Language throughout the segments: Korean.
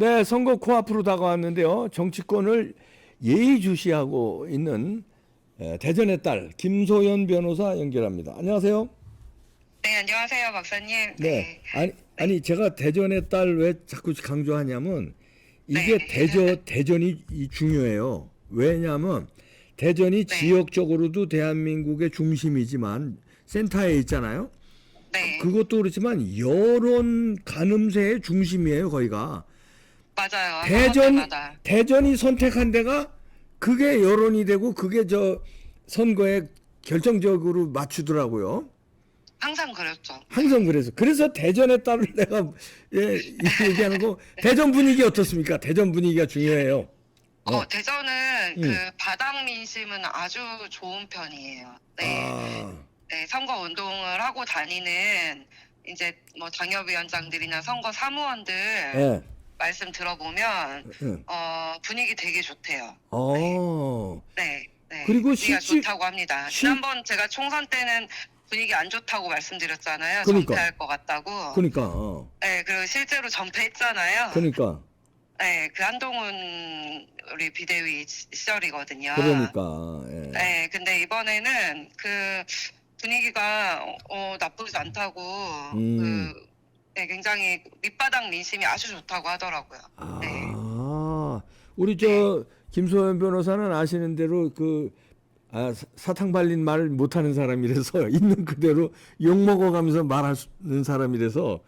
네, 선거 코앞으로 다가왔는데요. 정치권을 예의주시하고 있는 대전의 딸 김소연 변호사 연결합니다. 안녕하세요. 네, 안녕하세요, 박사님. 네, 네, 아니 제가 대전의 딸 왜 자꾸 강조하냐면 이게 네, 대전이 중요해요. 왜냐하면 대전이 네, 지역적으로도 대한민국의 중심이지만 센터에 있잖아요. 네, 그것도 그렇지만 여론 가늠세의 중심이에요, 거기가. 맞아요. 선거 때마다. 대전이 선택한 데가 그게 여론이 되고 그게 저 선거에 결정적으로 맞추더라고요. 항상 그랬죠. 항상 그래서 대전에 따른 내가 이렇게 얘기하는 거. 대전 분위기 어떻습니까? 대전 분위기가 중요해요. 대전은 음. 그 바닥 민심은 아주 좋은 편이에요. 네, 아, 네, 선거 운동을 하고 다니는 이제 뭐 당협위원장들이나 선거 사무원들 예, 말씀 들어보면, 예. 분위기 되게 좋대요. 네, 어. 네, 네. 그리고 분위기가 좋다고 합니다. 실- 지난번 제가 총선 때는 분위기 안 좋다고 말씀드렸잖아요. 그러니까. 전패할 것 같다고. 그러니까, 네, 그리고 실제로 전패했잖아요. 그러니까, 네, 그 한동훈 우리 비대위 시절이거든요. 그러니까, 예. 네, 근데 이번에는 그 분위기가 나쁘지 않다고 네, 굉장히 밑바닥 민심이 아주 좋다고 하더라고요. 네, 아, 우리 저 김소연 변호사는 아시는 대로 사탕 발린 말을 못하는 사람이라서 있는 그대로 욕 먹어가면서 말하는 사람이라서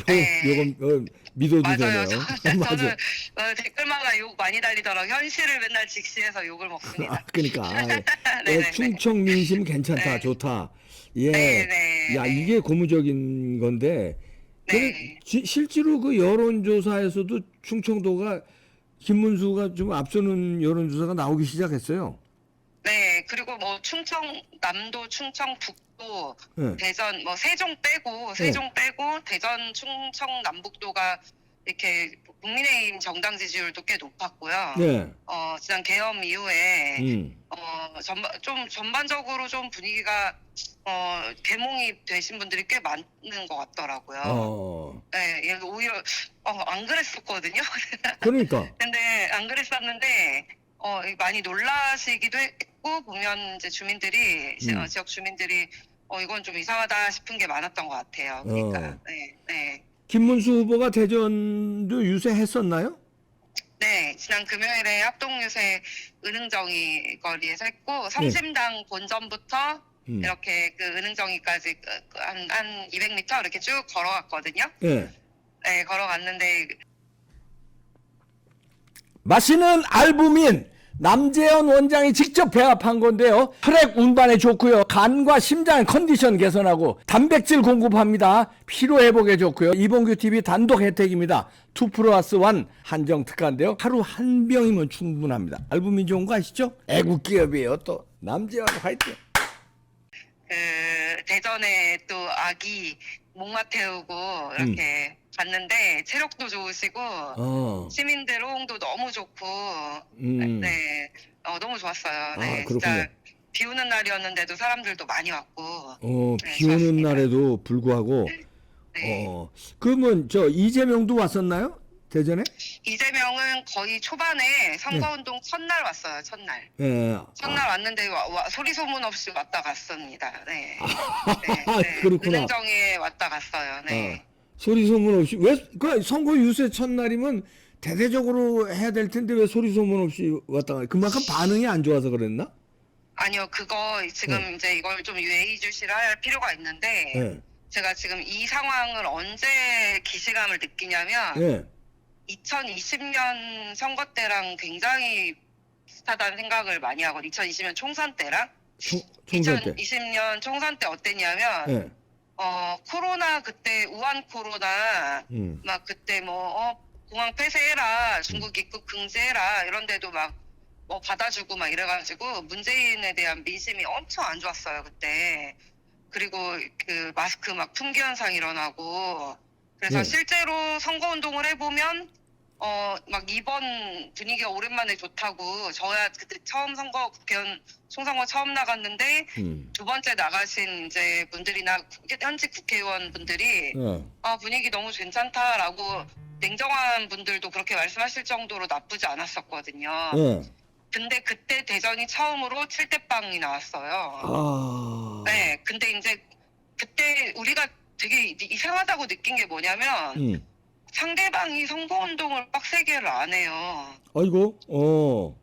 네. 요건 믿어도 맞아요. 되네요. 저는 맞아. 댓글마다 욕 많이 달리더라고요. 현실을 맨날 직시해서 욕을 먹습니다. 그러니까 네네네. 충청 민심 괜찮다, 네. 좋다. 예, 네네. 야 이게 고무적인 건데. 네. 실제로 그 여론조사에서도 충청도가 김문수가 좀 앞서는 여론조사가 나오기 시작했어요. 네, 그리고 뭐 남도, 충청, 북도, 예. 대전, 뭐 세종 빼고 대전, 충청, 남북도가 이렇게 국민의힘 정당 지지율도 꽤 높았고요. 네. 지난 계엄 이후에 음. 전반적으로 좀 분위기가 계몽이 되신 분들이 꽤 많은 것 같더라고요. 네, 얘 오히려 안 그랬었거든요. 그러니까. 근데 안 그랬었는데 많이 놀라시기도 했고 보면 이제 주민들이 지역 주민들이 이건 좀 이상하다 싶은 게 많았던 것 같아요. 그러니까 네. 김문수 후보가 대전도 유세했었나요? 네, 지난 금요일에 합동유세 은흥정이 거리에서 했고 성심당 본점부터 이렇게 그 은흥정이까지 한 200m 이렇게 쭉 걸어갔거든요. 예. 네, 걸어갔는데 마시는 알부민 남재현 원장이 직접 배합한 건데요. 혈액 운반에 좋고요. 간과 심장 컨디션 개선하고 단백질 공급합니다. 피로 회복에 좋고요. 이봉규 TV 단독 혜택입니다. 2+1 한정 특가인데요. 하루 한 병이면 충분합니다. 알부민 좋은 거 아시죠? 애국 기업이에요. 또 남재현 화이팅. 대전에 또 아기 목마 태우고 이렇게 갔는데 체력도 좋으시고 시민들 호응도 너무 좋고 네, 너무 좋았어요. 네, 그렇군요. 진짜 비 오는 날이었는데도 사람들도 많이 왔고 네, 비 오는 좋았습니다. 날에도 불구하고 네. 그러면 저 이재명도 왔었나요? 대전에? 이재명은 거의 초반에 선거운동 첫날 왔어요. 첫날. 예. 첫날 왔는데 소리 소문 없이 왔다 갔습니다. 네. 그렇구나. 은행정에 왔다 갔어요. 네. 소리 소문 없이 그 선거 유세 첫날이면 대대적으로 해야 될 텐데 왜 소리 소문 없이 왔다 가? 그만큼 반응이 안 좋아서 그랬나? 아니요, 그거 지금 이제 이걸 좀 예의주시를 할 필요가 있는데 예. 제가 지금 이 상황을 언제 기시감을 느끼냐면 예. 2020년 선거 때랑 굉장히 비슷하다는 생각을 많이 하거든요. 2020년 총선 때랑 총선 때. 2020년 총선 때 어땠냐면 예. 코로나 그때 우한 코로나 막 그때 뭐 공항 폐쇄해라, 중국 입국 금지해라 이런데도 막 뭐 받아주고 막 이래가지고 문재인에 대한 민심이 엄청 안 좋았어요 그때. 그리고 그 마스크 막 품귀 현상 일어나고 그래서 네. 실제로 선거 운동을 해보면 막 이번 분위기가 오랜만에 좋다고 저야 그때 처음 국회의원 총선거 처음 나갔는데 두 번째 나가신 이제 분들이나 현직 국회의원 분들이 분위기 너무 괜찮다라고 냉정한 분들도 그렇게 말씀하실 정도로 나쁘지 않았었거든요. 예. 근데 그때 대전이 처음으로 7대 빵이 나왔어요. 아. 네, 근데 이제 그때 우리가 되게 이상하다고 느낀 게 뭐냐면 음. 상대방이 선거운동을 빡세게를 안 해요. 아이고.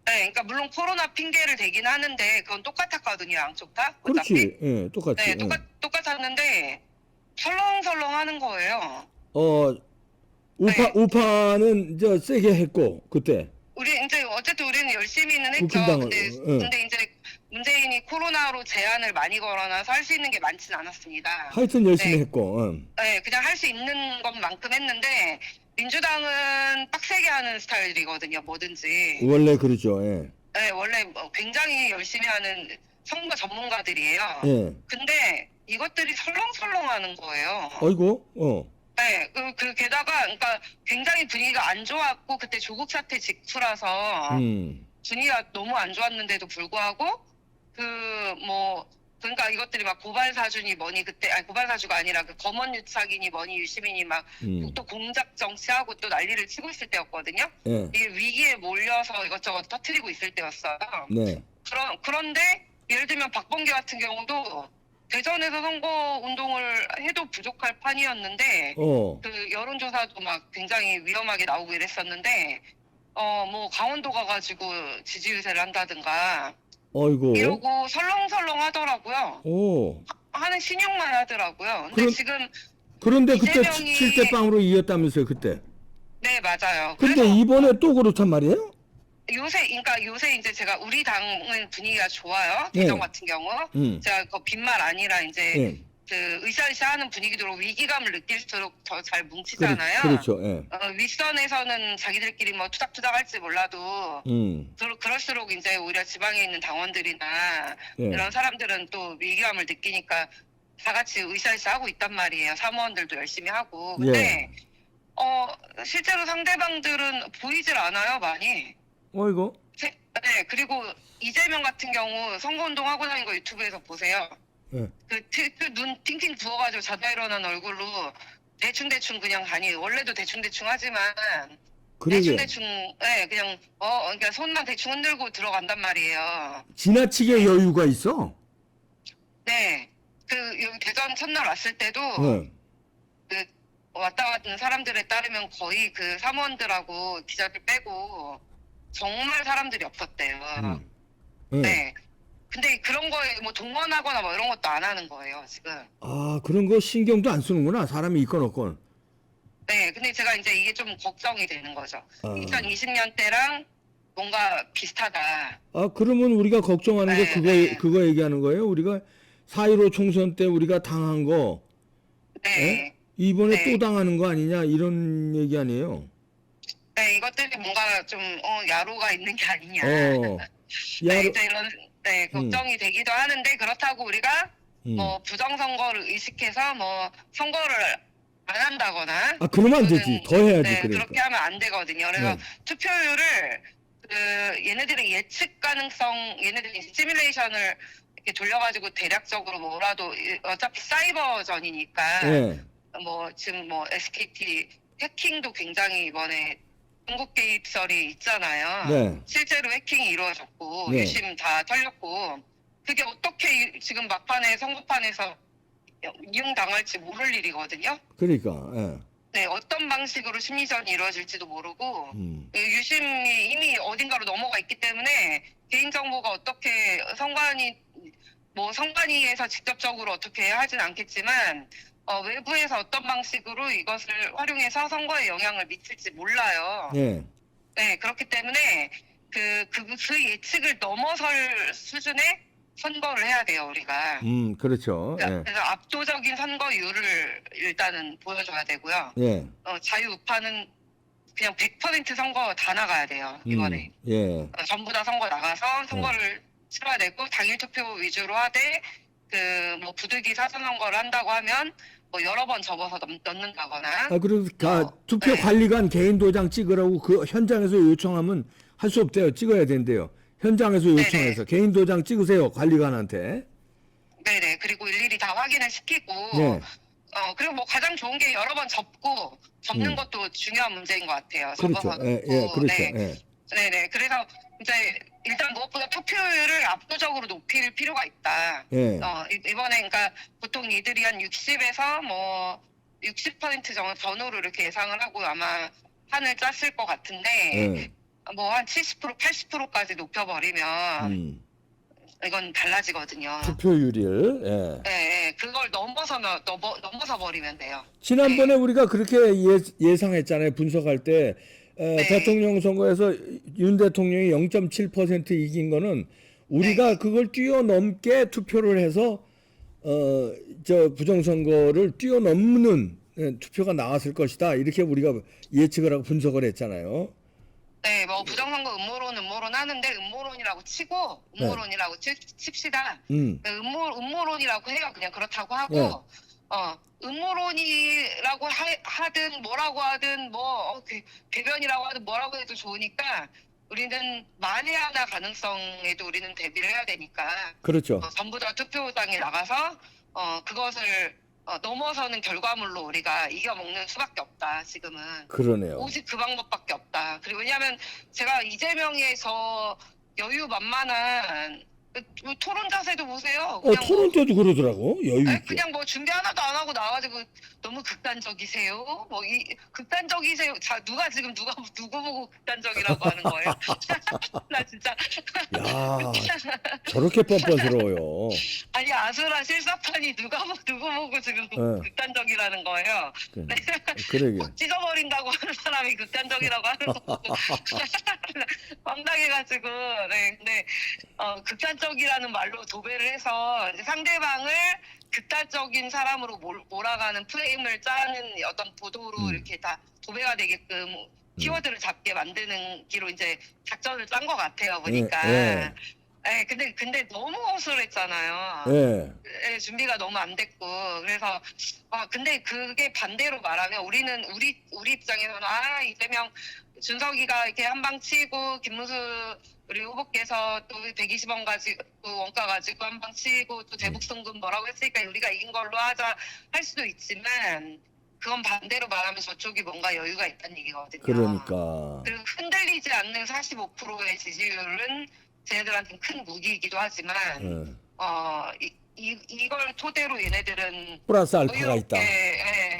네, 그러니까 물론 코로나 핑계를 대긴 하는데 그건 똑같았거든요, 양쪽 다. 그렇지. 예, 똑같이. 네, 예. 똑같았는데 설렁설렁 하는 거예요. 우파 네. 우파는 저 세게 했고 그때. 우리 이제 어쨌든 우리는 열심히는 했죠. 국힘당은, 근데 이제 문재인이 코로나로 제한을 많이 걸어놔서 할 수 있는 게 많지는 않았습니다. 하여튼 열심히 네. 했고. 네, 그냥 할 수 있는 것만큼 했는데 민주당은 빡세게 하는 스타일이거든요, 뭐든지. 원래 그러죠. 예. 네, 원래 뭐 굉장히 열심히 하는 선거 전문가들이에요. 예. 근데 이것들이 설렁설렁 하는 거예요. 아이고. 네, 게다가, 그러니까 굉장히 분위기가 안 좋았고, 그때 조국 사태 직후라서 분위기가 너무 안 좋았는데도 불구하고, 그러니까 이것들이 막 고발사주니 뭐니 그때, 아니, 고발사주가 아니라 그 검언유착이니 뭐니 유시민이 막 또 공작 정치하고 또 난리를 치고 있을 때였거든요. 예. 이게 위기에 몰려서 이것저것 터트리고 있을 때였어요. 네. 그런데 예를 들면 박범계 같은 경우도 대전에서 선거 운동을 해도 부족할 판이었는데 그 여론조사도 막 굉장히 위험하게 나오고 이랬었는데 뭐 강원도 가가지고 지지 유세를 한다든가 아이고. 이러고 설렁설렁 하더라고요. 하는 신용만 하더라고요. 근데 지금 그런데 그때 이재명이 7대 빵으로 이겼다면서요, 그때. 네, 맞아요. 근데 그래서 이번에 또 그렇단 말이에요? 그러니까 요새 이제 제가 우리 당은 분위기가 좋아요. 네. 대전 같은 경우. 제가 그 빈말 아니라 이제 예. 그 으쌰으쌰 하는 분위기로 위기감을 느낄수록 더 잘 뭉치잖아요. 그렇죠. 예. 윗선에서는 자기들끼리 뭐 투닥투닥 할지 몰라도 그럴수록 이제 오히려 지방에 있는 당원들이나 예. 이런 사람들은 또 위기감을 느끼니까 다 같이 으쌰으쌰 하고 있단 말이에요. 사무원들도 열심히 하고. 근데 실제로 상대방들은 보이질 않아요, 많이. 아이고. 네, 그리고 이재명 같은 경우 선거운동 하고 다닌 거 유튜브에서 보세요. 예. 눈 팅팅 부어가지고 자다 일어난 얼굴로 대충대충 그냥 원래도 대충대충 하지만 그러게. 대충대충 그냥 그러니까 손만 대충 흔들고 들어간단 말이에요. 지나치게 여유가 있어. 네, 여기 대전 첫날 왔을 때도 예. 왔다 갔던 사람들에 따르면 거의 그 사무원들하고 기자들 빼고 정말 사람들이 없었대요. 예. 네. 근데 그런 거에 뭐 동원하거나 뭐 이런 것도 안 하는 거예요, 지금. 아, 그런 거 신경도 안 쓰는구나. 사람이 있건 없건. 네, 근데 제가 이제 이게 좀 걱정이 되는 거죠. 아. 2020년 때랑 뭔가 비슷하다. 아, 그러면 우리가 걱정하는 게 네. 그거 얘기하는 거예요? 우리가 4.15 총선 때 우리가 당한 거, 네. 이번에 네. 또 당하는 거 아니냐, 이런 얘기 아니에요? 네, 이것들이 뭔가 좀, 야로가 있는 게 아니냐. 야로, 이제 이런, 걱정이 되기도 하는데, 그렇다고 우리가 뭐 부정선거를 의식해서 뭐 선거를 안 한다거나. 아, 그러면 안 되지. 더 해야지, 네, 그러니까. 그렇게 하면 안 되거든요. 그래서 투표율을, 얘네들의 예측 가능성, 얘네들이 시뮬레이션을 이렇게 돌려가지고 대략적으로 뭐라도, 어차피 사이버전이니까. 예. 지금 SKT 해킹도 굉장히 이번에 중국 개입설이 있잖아요. 네. 실제로 해킹이 이루어졌고 네. 유심 다 털렸고 그게 어떻게 지금 막판에 선거판에서 이용당할지 모를 일이거든요. 그러니까, 예. 네, 어떤 방식으로 심리전이 이루어질지도 모르고 유심이 이미 어딘가로 넘어가 있기 때문에 개인정보가 어떻게 선관위에서 직접적으로 어떻게 하진 않겠지만 외부에서 어떤 방식으로 이것을 활용해서 선거에 영향을 미칠지 몰라요. 예. 네, 그렇기 때문에 그 예측을 넘어설 수준의 선거를 해야 돼요, 우리가. 그렇죠. 예. 그래서 압도적인 선거율을 일단은 보여줘야 되고요. 예. 자유우파는 그냥 100% 선거 다 나가야 돼요, 이번에. 예. 전부 다 선거 나가서 선거를 치러야 되고, 당일 투표 위주로 하되, 부득이 사전선거를 한다고 하면, 여러 번 접어서 넣는다거나. 아, 그리고 투표 관리관 개인 도장 찍으라고 그 현장에서 요청하면 할 수 없대요. 찍어야 된대요. 현장에서 요청해서 개인 도장 찍으세요. 관리관한테. 네네. 그리고 일일이 다 확인을 시키고, 네. 그리고 뭐 가장 좋은 게 여러 번 접는 것도 중요한 문제인 것 같아요. 그렇죠. 접어서 예, 예, 놓고, 그렇죠. 네. 예. 네네. 그래서 이제 일단 무엇보다 투표율을 압도적으로 높일 필요가 있다. 예. 이번에 그러니까 보통 이들이 한 60에서 뭐 60% 정도 전후로 이렇게 예상을 하고 아마 판을 짰을 것 같은데 예. 뭐 한 70% 80%까지 높여버리면 이건 달라지거든요. 투표율을. 예. 네, 네, 그걸 넘어서 버리면 돼요. 지난번에 우리가 그렇게 예상했잖아요. 분석할 때 네. 대통령 선거에서 윤 대통령이 0.7% 이긴 거는 우리가 네. 그걸 뛰어넘게 투표를 해서 저 부정선거를 뛰어넘는 투표가 나왔을 것이다. 이렇게 우리가 예측을 하고 분석을 했잖아요. 네, 뭐 부정선거 음모론 하는데 음모론이라고 치고 음모론이라고 칩시다. 음. 음모론이라고 해요. 그냥 그렇다고 하고 네. 음모론이라고 하든 뭐라고 하든 뭐 대변이라고 하든 뭐라고 해도 좋으니까 우리는 만에 하나 가능성에도 우리는 대비를 해야 되니까 그렇죠. 전부 다 투표장에 나가서 그것을 넘어서는 결과물로 우리가 이겨먹는 수밖에 없다. 지금은. 그러네요. 오직 그 방법밖에 없다. 그리고 왜냐하면 제가 이재명의 저 여유만만한 토론 자세도 보세요. 그냥 토론 때도 그러더라고. 여유 있게. 그냥 뭐 준비 하나도 안 하고 나와가지고 너무 극단적이세요. 뭐 이 극단적이세요. 자 누가 지금 누구 보고 극단적이라고 하는 거예요? 나 진짜. 야, 저렇게 뻔뻔스러워요. 아니 아수라 실사판이 누구 보고 지금 극단적이라는 거예요. 그러게. 막 찢어버린다고 하는 사람이 극단적이라고 하는 거고 황당해가지고. 네, 근데 극단적이라는 말로 도배를 해서 이제 상대방을 극단적인 사람으로 몰아가는 프레임을 짜는 어떤 보도로 이렇게 다 도배가 되게끔 키워드를 잡게 만드는 기로 이제 작전을 짠 것 같아요 보니까. 예. 네, 근데 너무 허술했잖아요. 예. 네, 준비가 너무 안 됐고 그래서 근데 그게 반대로 말하면 우리 입장에서는 이재명 준석이가 이렇게 한방 치고 김문수 우리 후보께서 또 120원 가지고 또 원가 가지고 한방 치고 또 대북송금 뭐라고 했으니까 우리가 이긴 걸로 하자 할 수도 있지만 그건 반대로 말하면 저쪽이 뭔가 여유가 있다는 얘기거든요. 그러니까. 그리고 흔들리지 않는 45%의 지지율은 쟤네들한테는 큰 무기이기도 하지만 이걸 토대로 얘네들은 플러스 알파가 있다.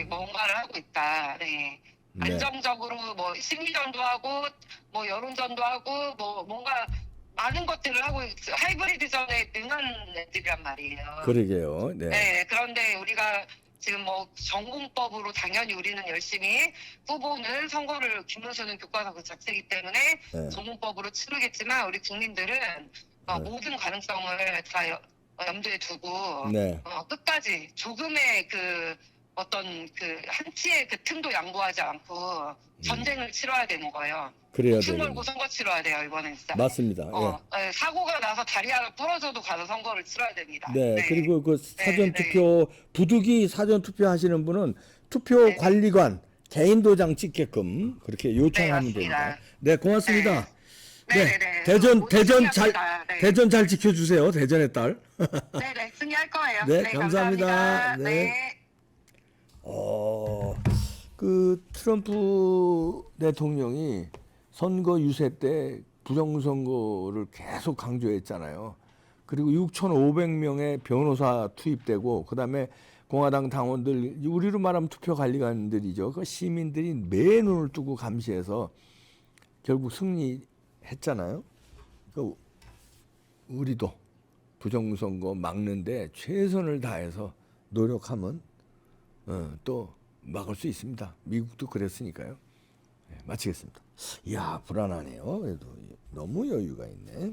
뭔가를 하고 있다. 네. 네. 안정적으로 뭐 심리전도 하고 뭐 여론전도 하고 뭐 뭔가 많은 것들을 하고 하이브리드전에 능한 애들이란 말이에요. 그러게요. 네. 네. 그런데 우리가 지금 뭐 전공법으로 당연히 우리는 열심히 후보는 선거를 김문수는 교과서 그 자체이기 때문에 네. 전공법으로 치르겠지만 우리 국민들은 모든 가능성을 다 염두에 두고 네. 끝까지 조금의 그 어떤 그 한치의 그 틈도 양보하지 않고 전쟁을 치러야 되는 거예요. 그래야 목숨 되는. 걸고 선거 치러야 돼요 이번엔 진짜. 맞습니다. 사고가 나서 다리 하나 부러져도 가서 선거를 치러야 됩니다. 네. 네. 그리고 그 사전 네. 투표 부득이 사전 투표 하시는 분은 투표 네. 관리관 개인 도장 찍게끔 그렇게 요청하면 맞습니다. 됩니다. 네, 고맙습니다. 네. 네. 모두 대전 승리합니다. 네. 대전 잘 지켜주세요. 대전의 딸. 네네 승리할 거예요. 네, 감사합니다. 감사합니다. 네. 네. 그 트럼프 대통령이 선거 유세 때 부정선거를 계속 강조했잖아요. 그리고 6,500명의 변호사 투입되고 그다음에 공화당 당원들, 우리로 말하면 투표 관리관들이죠. 그 시민들이 매 눈을 뜨고 감시해서 결국 승리했잖아요. 그 우리도 부정선거 막는데 최선을 다해서 노력하면 또 막을 수 있습니다. 미국도 그랬으니까요. 네, 마치겠습니다. 이야, 불안하네요. 그래도 너무 여유가 있네.